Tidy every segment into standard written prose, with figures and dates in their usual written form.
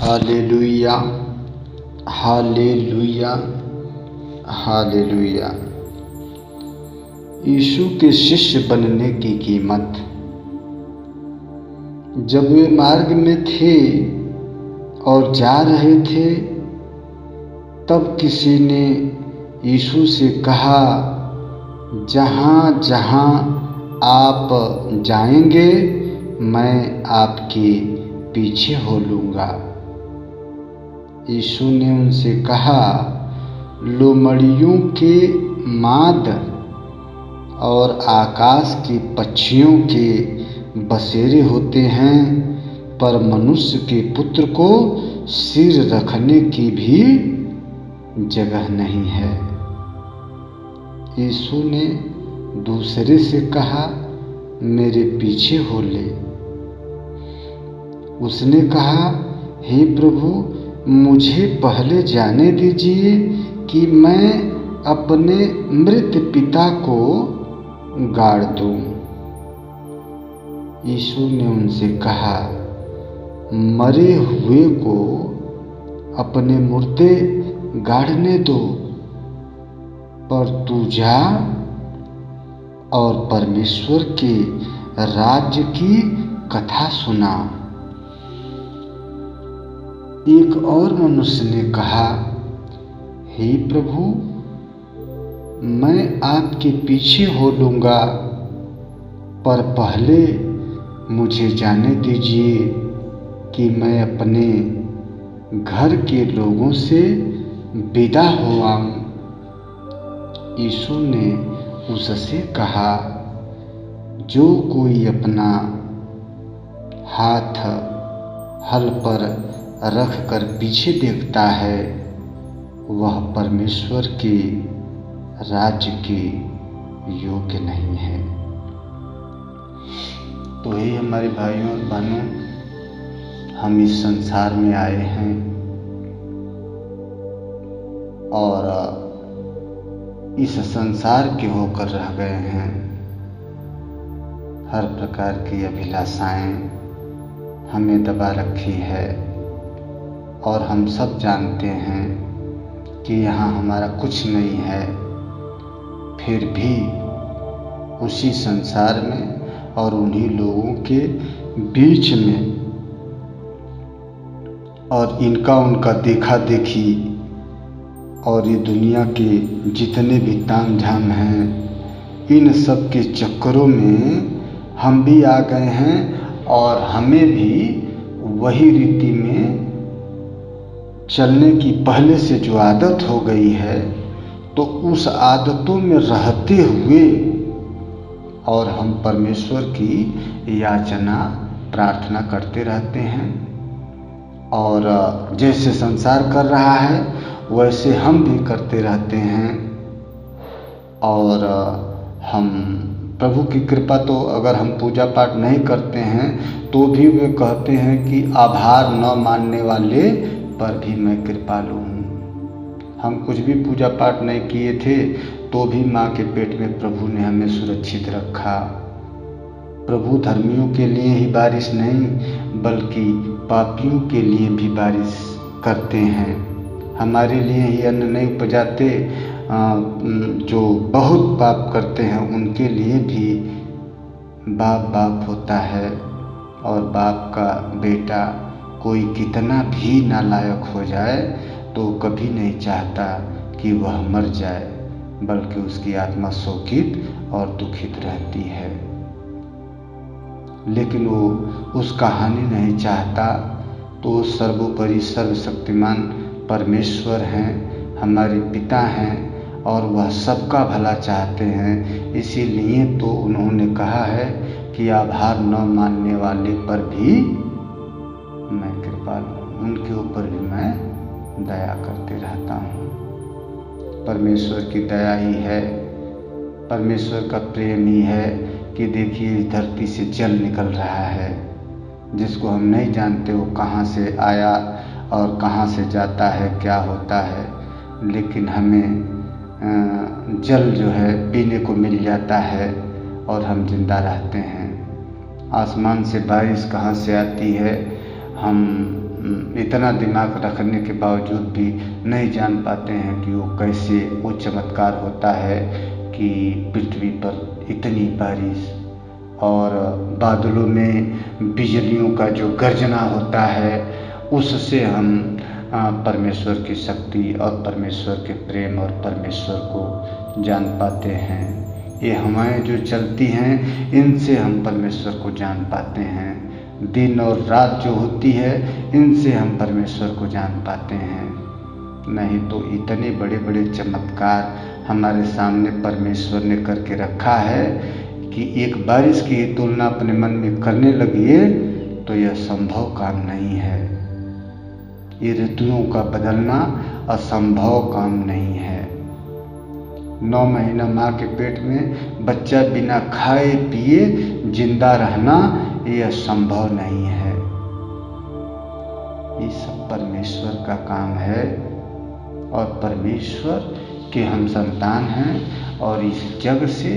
Hallelujah, hallelujah, hallelujah. यीशु के शिष्य बनने की कीमत। जब वे मार्ग में थे और जा रहे थे, तब किसी ने यीशु से कहा, जहाँ जहाँ आप जाएंगे मैं आपके पीछे हो लूँगा। यीशु ने उनसे कहा, लोमड़ियों के माद और आकाश के पक्षियों के बसेरे होते हैं, पर मनुष्य के पुत्र को सिर रखने की भी जगह नहीं है। यीशु ने दूसरे से कहा, मेरे पीछे हो ले। उसने कहा, हे प्रभु, मुझे पहले जाने दीजिए कि मैं अपने मृत पिता को गाड़ दूं। यीशु ने उनसे कहा, मरे हुए को अपने मुर्दे गाड़ने दो, पर तू जा और परमेश्वर के राज्य की कथा सुना। एक और मनुष्य ने कहा, हे प्रभु, मैं आपके पीछे हो लूँगा, पर पहले मुझे जाने दीजिए कि मैं अपने घर के लोगों से विदा हो आऊं। यीशु ने उससे कहा, जो कोई अपना हाथ हल पर रख कर पीछे देखता है, वह परमेश्वर के राज्य के योग्य नहीं है। तो हे हमारे भाइयों और बहनों, हम इस संसार में आए हैं और इस संसार के होकर रह गए हैं। हर प्रकार की अभिलाषाएं हमें दबा रखी है और हम सब जानते हैं कि यहाँ हमारा कुछ नहीं है। फिर भी उसी संसार में और उन्हीं लोगों के बीच में और इनका उनका देखा देखी और ये दुनिया के जितने भी ताम झाम हैं, इन सब के चक्करों में हम भी आ गए हैं और हमें भी वही रीति में चलने की पहले से जो आदत हो गई है, तो उस आदतों में रहते हुए और हम परमेश्वर की याचना प्रार्थना करते रहते हैं। और जैसे संसार कर रहा है वैसे हम भी करते रहते हैं। और हम प्रभु की कृपा, तो अगर हम पूजा पाठ नहीं करते हैं तो भी वे कहते हैं कि आभार न मानने वाले पर भी मैं कृपालु हूँ। हम कुछ भी पूजा पाठ नहीं किए थे तो भी माँ के पेट में प्रभु ने हमें सुरक्षित रखा। प्रभु धर्मियों के लिए ही बारिश नहीं बल्कि पापियों के लिए भी बारिश करते हैं। हमारे लिए ही अन्न नहीं उपजाते, जो बहुत पाप करते हैं उनके लिए भी बाप बाप होता है। और बाप का बेटा कोई कितना भी नालायक हो जाए तो कभी नहीं चाहता कि वह मर जाए, बल्कि उसकी आत्मा शोकित और दुखित रहती है। लेकिन वो उसका हानि नहीं चाहता। तो सर्वोपरि सर्वशक्तिमान परमेश्वर हैं, हमारे पिता हैं और वह सबका भला चाहते हैं। इसीलिए तो उन्होंने कहा है कि आभार न मानने वाले पर भी मैं कृपालु हूँ, उनके ऊपर भी मैं दया करते रहता हूँ। परमेश्वर की दया ही है, परमेश्वर का प्रेम ही है कि देखिए इस धरती से जल निकल रहा है, जिसको हम नहीं जानते वो कहाँ से आया और कहाँ से जाता है, क्या होता है, लेकिन हमें जल जो है पीने को मिल जाता है और हम जिंदा रहते हैं। आसमान से बारिश कहाँ से आती है हम इतना दिमाग रखने के बावजूद भी नहीं जान पाते हैं कि वो चमत्कार होता है कि पृथ्वी पर इतनी बारिश और बादलों में बिजलियों का जो गर्जना होता है, उससे हम परमेश्वर की शक्ति और परमेश्वर के प्रेम और परमेश्वर को जान पाते हैं। ये हवाएं जो चलती हैं, इनसे हम परमेश्वर को जान पाते हैं। दिन और रात जो होती है, इनसे हम परमेश्वर को जान पाते हैं। नहीं तो इतने बड़े बड़े चमत्कार हमारे सामने परमेश्वर ने करके रखा है कि एक बारिश की तुलना अपने मन में करने लगिए तो यह संभव काम नहीं है। ये ऋतुओं का बदलना असंभव काम नहीं है। 9 महीना माँ के पेट में बच्चा बिना खाए पिए जिंदा रहना, यह संभव नहीं है। ये सब परमेश्वर का काम है और परमेश्वर के हम संतान हैं। और इस जग से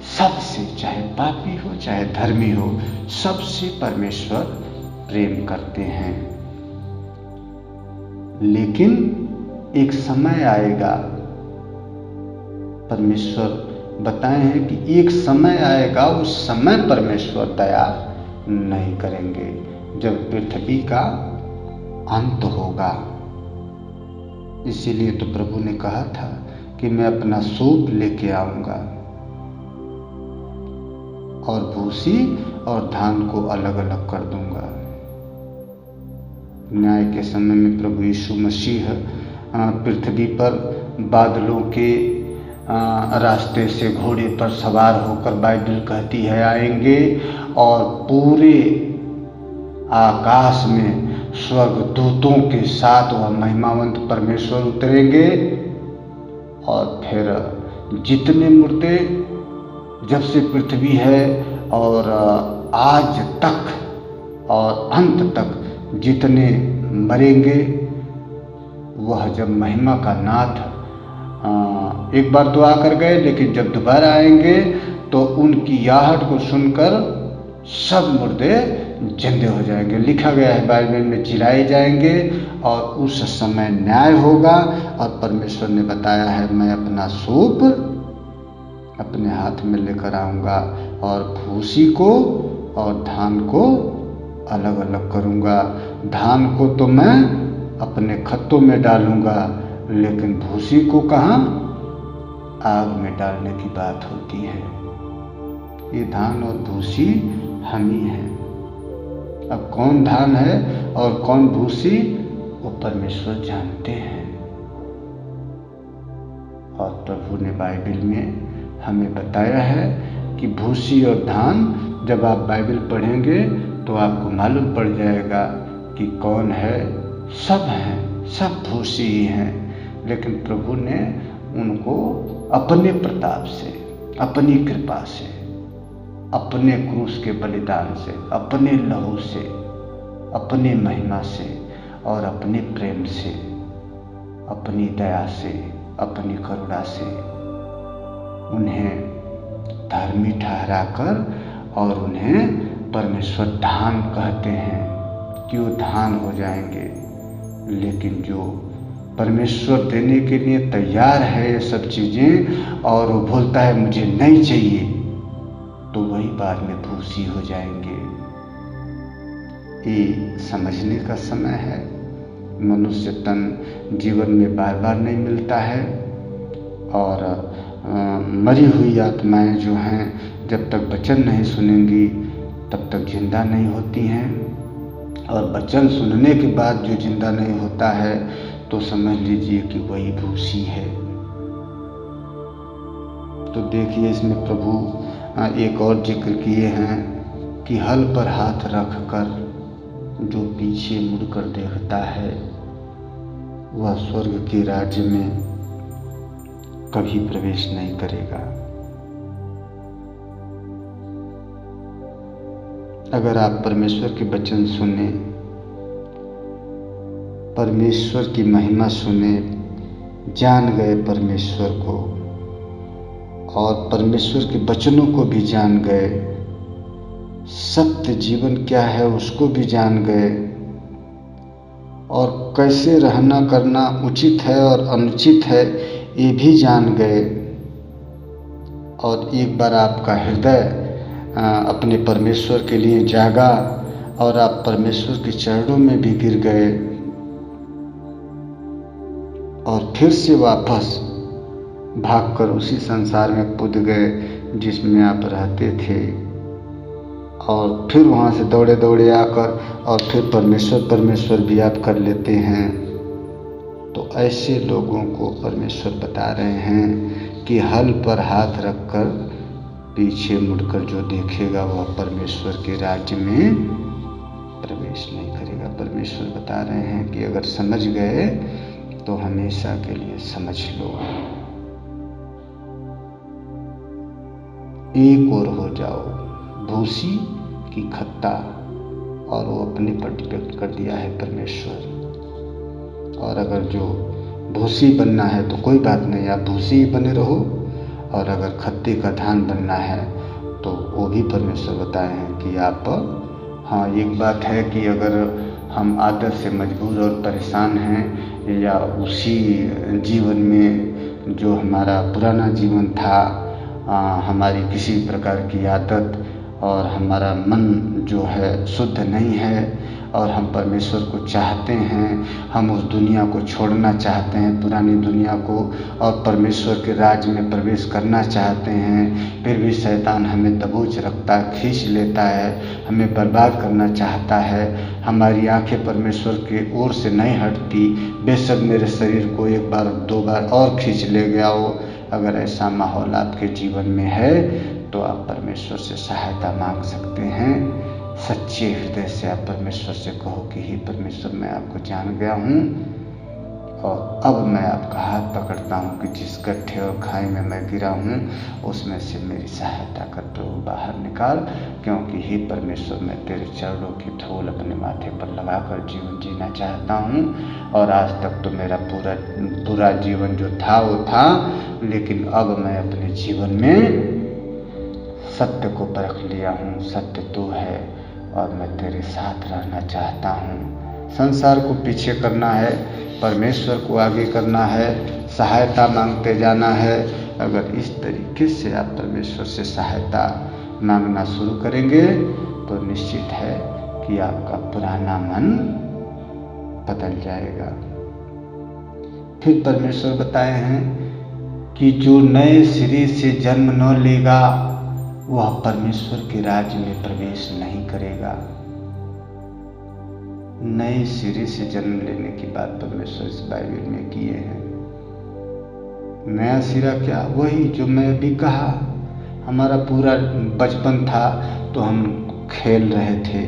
सबसे, चाहे पापी हो चाहे धर्मी हो, सबसे परमेश्वर प्रेम करते हैं। लेकिन एक समय आएगा, परमेश्वर बताए हैं कि एक समय आएगा, उस समय परमेश्वर दया नहीं करेंगे, जब पृथ्वी का अंत होगा। इसीलिए तो प्रभु ने कहा था कि मैं अपना सूप लेके आऊंगा और भूसी और धान को अलग अलग कर दूंगा। न्याय के समय में प्रभु यीशु मसीह पृथ्वी पर बादलों के रास्ते से घोड़े पर सवार होकर, बाइबल कहती है, आएंगे और पूरे आकाश में स्वर्गदूतों के साथ वह महिमावंत परमेश्वर उतरेंगे। और फिर जितने मुर्दे जब से पृथ्वी है और आज तक और अंत तक जितने मरेंगे, वह जब महिमा का नाथ एक बार तो आकर गए, लेकिन जब दोबारा आएंगे तो उनकी आहट को सुनकर सब मुर्दे जिंदे हो जाएंगे। लिखा गया है बाइबल में, चिल्लाए जाएंगे और उस समय न्याय होगा। और परमेश्वर ने बताया है, मैं अपना सूप अपने हाथ में लेकर आऊंगा और भूसी को और धान को अलग अलग करूंगा। धान को तो मैं अपने खत्तों में डालूंगा, लेकिन भूसी को कहाँ? आग में डालने की बात होती है। ये धान और भूसी हम ही हैं। अब कौन धान है और कौन भूसी, वो परमेश्वर जानते हैं। और प्रभु ने बाइबल में हमें बताया है कि भूसी और धान, जब आप बाइबल पढ़ेंगे तो आपको मालूम पड़ जाएगा कि कौन है। सब हैं, सब भूसी ही हैं, लेकिन प्रभु ने उनको अपने प्रताप से, अपनी कृपा से, अपने क्रूस के बलिदान से, अपने लहू से, अपने महिमा से और अपने प्रेम से, अपनी दया से, अपनी करुणा से उन्हें धर्मी ठहराकर और उन्हें परमेश्वर धान कहते हैं कि वो धान हो जाएंगे। लेकिन जो परमेश्वर देने के लिए तैयार है ये सब चीज़ें और वो बोलता है मुझे नहीं चाहिए, तो वही बाद में भूसी हो जाएंगे। ये समझने का समय है। मनुष्य तन जीवन में बार बार नहीं मिलता है और मरी हुई आत्माएं जो हैं, जब तक वचन नहीं सुनेंगी तब तक जिंदा नहीं होती हैं। और वचन सुनने के बाद जो जिंदा नहीं होता है तो समझ लीजिए कि वही भूसी है। तो देखिए, इसमें प्रभु एक और जिक्र किए हैं कि हल पर हाथ रखकर जो पीछे मुड़कर देखता है वह स्वर्ग के राज्य में कभी प्रवेश नहीं करेगा। अगर आप परमेश्वर के वचन सुने, परमेश्वर की महिमा सुने, जान गए परमेश्वर को और परमेश्वर के वचनों को भी जान गए, सत्य जीवन क्या है उसको भी जान गए, और कैसे रहना करना उचित है और अनुचित है ये भी जान गए। और एक बार आपका हृदय अपने परमेश्वर के लिए जागा और आप परमेश्वर के चरणों में भी गिर गए और फिर से वापस भागकर उसी संसार में कूद गए जिसमें आप रहते थे, और फिर वहाँ से दौड़े दौड़े आकर और फिर परमेश्वर भी आप कर लेते हैं। तो ऐसे लोगों को परमेश्वर बता रहे हैं कि हल पर हाथ रखकर पीछे मुड़कर जो देखेगा वह परमेश्वर के राज्य में प्रवेश नहीं करेगा। परमेश्वर बता रहे हैं कि अगर समझ गए तो हमेशा के लिए समझ लो, एक और हो जाओ भूसी की खत्ता। और वो अपने पर डिपेक्ट कर दिया है परमेश्वर। और अगर जो भूसी बनना है तो कोई बात नहीं, आप भूसी ही बने रहो, और अगर खत्ते का धान बनना है तो वो भी परमेश्वर बताए हैं कि आप, हाँ एक बात है कि अगर हम आदत से मजबूर और परेशान हैं या उसी जीवन में जो हमारा पुराना जीवन था, हमारी किसी प्रकार की आदत और हमारा मन जो है शुद्ध नहीं है और हम परमेश्वर को चाहते हैं, हम उस दुनिया को छोड़ना चाहते हैं, पुरानी दुनिया को, और परमेश्वर के राज्य में प्रवेश करना चाहते हैं, फिर भी शैतान हमें दबोच रखता है, खींच लेता है, हमें बर्बाद करना चाहता है। हमारी आंखें परमेश्वर की ओर से नहीं हटती, बेशक मेरे शरीर को एक बार दो बार और खींच ले गया हो। अगर ऐसा माहौल आपके जीवन में है तो आप परमेश्वर से सहायता मांग सकते हैं। सच्चे हृदय से आप परमेश्वर से कहो कि हे परमेश्वर, मैं आपको जान गया हूँ और अब मैं आपका हाथ पकड़ता हूँ कि जिस गड्ढे और खाई में मैं गिरा हूँ उसमें से मेरी सहायता कर, प्रभु बाहर निकाल। क्योंकि हे परमेश्वर, मैं तेरे चरणों की धूल अपने माथे पर लगाकर जीवन जीना चाहता हूँ। और आज तक तो मेरा पूरा जीवन जो था वो था, लेकिन अब मैं अपने जीवन में सत्य को परख लिया हूँ। सत्य तू है और मैं तेरे साथ रहना चाहता हूँ। संसार को पीछे करना है, परमेश्वर को आगे करना है, सहायता मांगते जाना है। अगर इस तरीके से आप परमेश्वर से सहायता मांगना शुरू करेंगे तो निश्चित है कि आपका पुराना मन बदल जाएगा। फिर परमेश्वर बताए हैं कि जो नए सिरे से जन्म न लेगा वह परमेश्वर के राज्य में प्रवेश नहीं करेगा। नए सिरे से जन्म लेने की बात परमेश्वर इस बाइबल में किए हैं। नया सिरा क्या? वही जो मैं अभी कहा, हमारा पूरा बचपन था तो हम खेल रहे थे,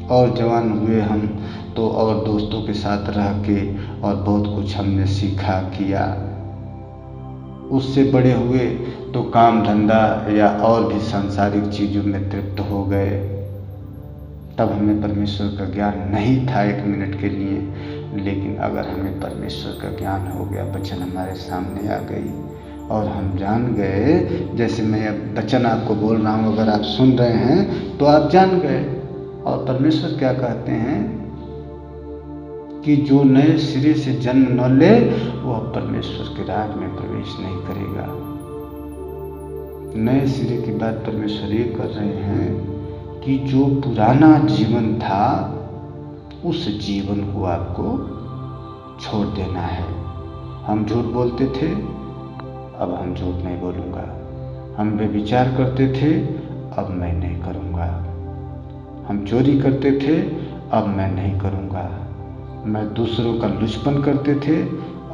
और जवान हुए हम तो और दोस्तों के साथ रह के और बहुत कुछ हमने सीखा किया। उससे बड़े हुए तो काम धंधा या और भी सांसारिक चीज़ों में तृप्त हो गए। तब हमें परमेश्वर का ज्ञान नहीं था एक मिनट के लिए, लेकिन अगर हमें परमेश्वर का ज्ञान हो गया, वचन हमारे सामने आ गई और हम जान गए, जैसे मैं अब वचन आपको बोल रहा हूँ, अगर आप सुन रहे हैं तो आप जान गए। और परमेश्वर क्या कहते हैं कि जो नए सिरे से जन्म न ले वह परमेश्वर के राज में प्रवेश नहीं करेगा। नए सिरे की बात परमेश्वर ये कर रहे हैं कि जो पुराना जीवन था उस जीवन को आपको छोड़ देना है। हम झूठ बोलते थे, अब हम झूठ नहीं बोलूँगा। हम बेविचार करते थे, अब मैं नहीं करूँगा। हम चोरी करते थे, अब मैं नहीं करूँगा। मैं दूसरों का लुचपन करते थे,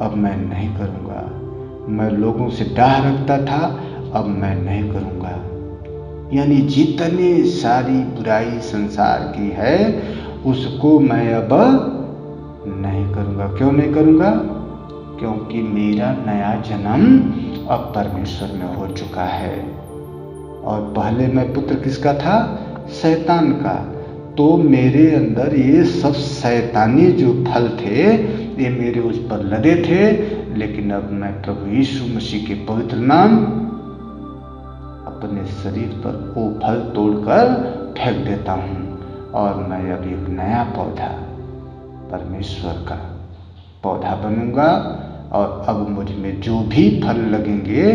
अब मैं नहीं करूँगा। मैं लोगों से डाह रखता था, अब मैं नहीं करूँगा। यानी जितनी सारी बुराई संसार की है उसको मैं अब नहीं करूँगा। क्यों नहीं करूँगा? क्योंकि मेरा नया जन्म अब परमेश्वर में हो चुका है। और पहले मैं पुत्र किसका था? शैतान का। तो मेरे अंदर ये सब शैतानी जो फल थे ये मेरे उस पर लदे थे, लेकिन अब मैं प्रभु यीशु मसीह के पवित्र नाम अपने शरीर पर वो फल तोड़कर फेंक देता हूँ और मैं अब एक नया पौधा परमेश्वर का पौधा बनूंगा और अब मुझ में जो भी फल लगेंगे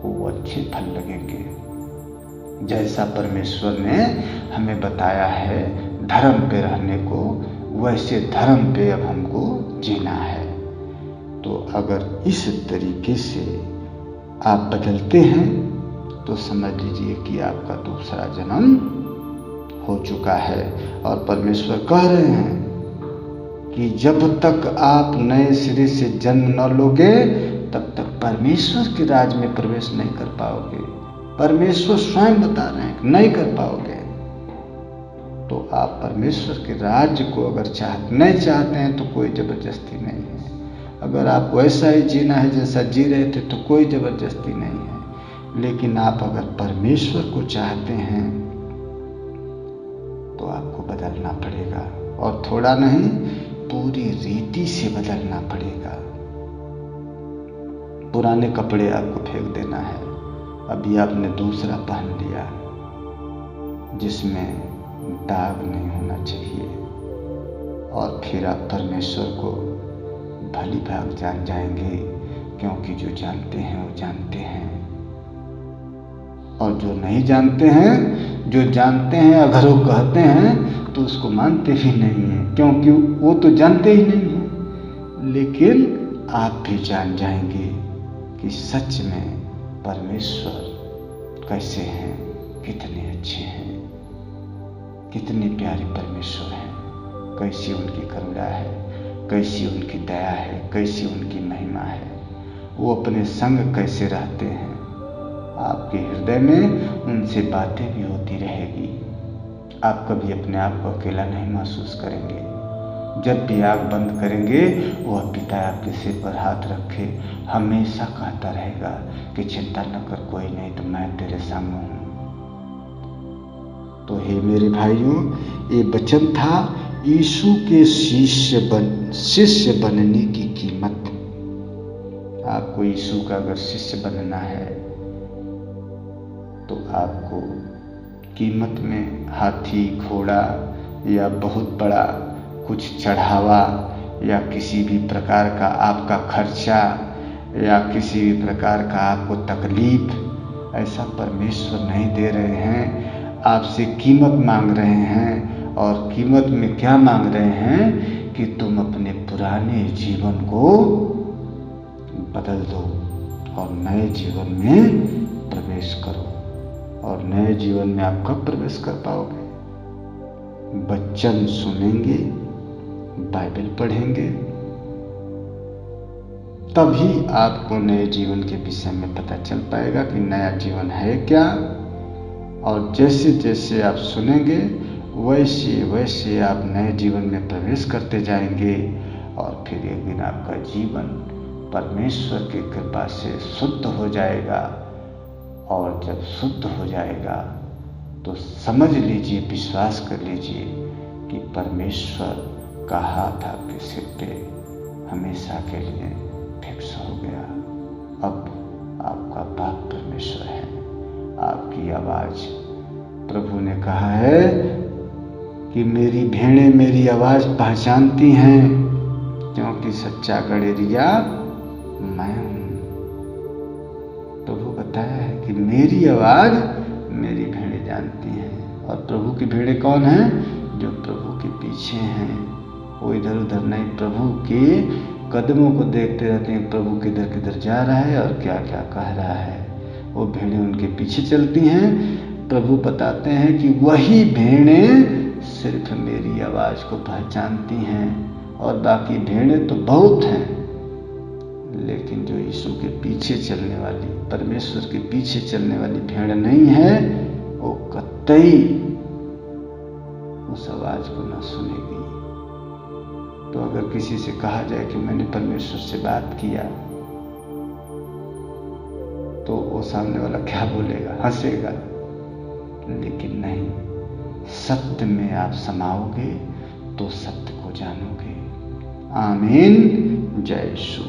वो अच्छे फल लगेंगे। जैसा परमेश्वर ने हमें बताया है धर्म पे रहने को, वैसे धर्म पे अब हमको जीना है। तो अगर इस तरीके से आप बदलते हैं तो समझ लीजिए कि आपका दूसरा जन्म हो चुका है। और परमेश्वर कह रहे हैं कि जब तक आप नए सिरे से जन्म न लोगे तब तक परमेश्वर के राज में प्रवेश नहीं कर पाओगे। परमेश्वर स्वयं बता रहे हैं नहीं कर पाओगे। तो आप परमेश्वर के राज्य को अगर नहीं चाहते हैं तो कोई जबरदस्ती नहीं है। अगर आप वैसा ही जीना है जैसा जी रहे थे तो कोई जबरदस्ती नहीं है। लेकिन आप अगर परमेश्वर को चाहते हैं तो आपको बदलना पड़ेगा, और थोड़ा नहीं पूरी रीति से बदलना पड़ेगा। पुराने कपड़े आपको फेंक देना है, अभी आपने दूसरा पहन लिया जिसमें दाग नहीं होना चाहिए, और फिर आप परमेश्वर को भली भाग जान जाएंगे, क्योंकि जो जानते हैं वो जानते हैं, और जो नहीं जानते हैं, जो जानते हैं अगर वो कहते हैं तो उसको मानते भी नहीं हैं, क्योंकि वो तो जानते ही नहीं हैं। लेकिन आप भी जान जाएंगे कि सच में परमेश्वर कैसे हैं, कितने अच्छे हैं, कितने प्यारे परमेश्वर हैं, कैसी उनकी करुणा है, कैसी उनकी दया है, कैसी उनकी महिमा है। वो अपने संग कैसे रहते हैं। आपके हृदय में उनसे बातें भी होती रहेगी। आप कभी अपने आप को अकेला नहीं महसूस करेंगे। जब भी आँख बंद करेंगे वह पिता आपके सिर पर हाथ रखे हमेशा कहता रहेगा कि चिंता न कर, कोई नहीं तो मैं तेरे संग हूँ। तो हे मेरे भाइयों, ये वचन था यीशु के शिष्य बनने की कीमत। आपको यीशु का अगर शिष्य बनना है तो आपको कीमत में हाथी, घोड़ा या बहुत बड़ा कुछ चढ़ावा या किसी भी प्रकार का आपका खर्चा या किसी भी प्रकार का आपको तकलीफ, ऐसा परमेश्वर नहीं दे रहे हैं। आपसे कीमत मांग रहे हैं, और कीमत में क्या मांग रहे हैं कि तुम अपने पुराने जीवन को बदल दो और नए जीवन में प्रवेश करो। और नए जीवन में आप कब प्रवेश कर पाओगे? वचन सुनेंगे, बाइबल पढ़ेंगे, तभी आपको नए जीवन के विषय में पता चल पाएगा कि नया जीवन है क्या। और जैसे जैसे आप सुनेंगे वैसे वैसे आप नए जीवन में प्रवेश करते जाएंगे, और फिर एक दिन आपका जीवन परमेश्वर की कृपा से शुद्ध हो जाएगा। और जब शुद्ध हो जाएगा तो समझ लीजिए, विश्वास कर लीजिए कि परमेश्वर का हाथ आपके सिर पे हमेशा के लिए फिक्स हो गया। अब आपका बाप परमेश्वर है। आपकी आवाज़, प्रभु ने कहा है कि मेरी भेड़ें मेरी आवाज़ पहचानती हैं, क्योंकि सच्चा गड़ेरिया मैं हूँ। प्रभु बताया है कि मेरी आवाज़ मेरी भेड़ें जानती हैं। और प्रभु की भेड़ें कौन हैं? जो प्रभु के पीछे हैं। वो इधर उधर नहीं, प्रभु के कदमों को देखते रहते हैं, प्रभु किधर किधर जा रहा है और क्या क्या कह रहा है। वो भेड़ें उनके पीछे चलती हैं। प्रभु बताते हैं कि वही भेड़ें सिर्फ मेरी आवाज़ को पहचानती हैं, और बाकी भेड़ें तो बहुत हैं, लेकिन जो यीशु के पीछे चलने वाली, परमेश्वर के पीछे चलने वाली भेड़ नहीं है, वो कतई उस आवाज़ को न सुनेगी। तो अगर किसी से कहा जाए कि मैंने परमेश्वर से बात किया, तो वो सामने वाला क्या बोलेगा? हंसेगा। लेकिन नहीं, सत्य में आप समाओगे तो सत्य को जानोगे। आमीन। जय यीशु।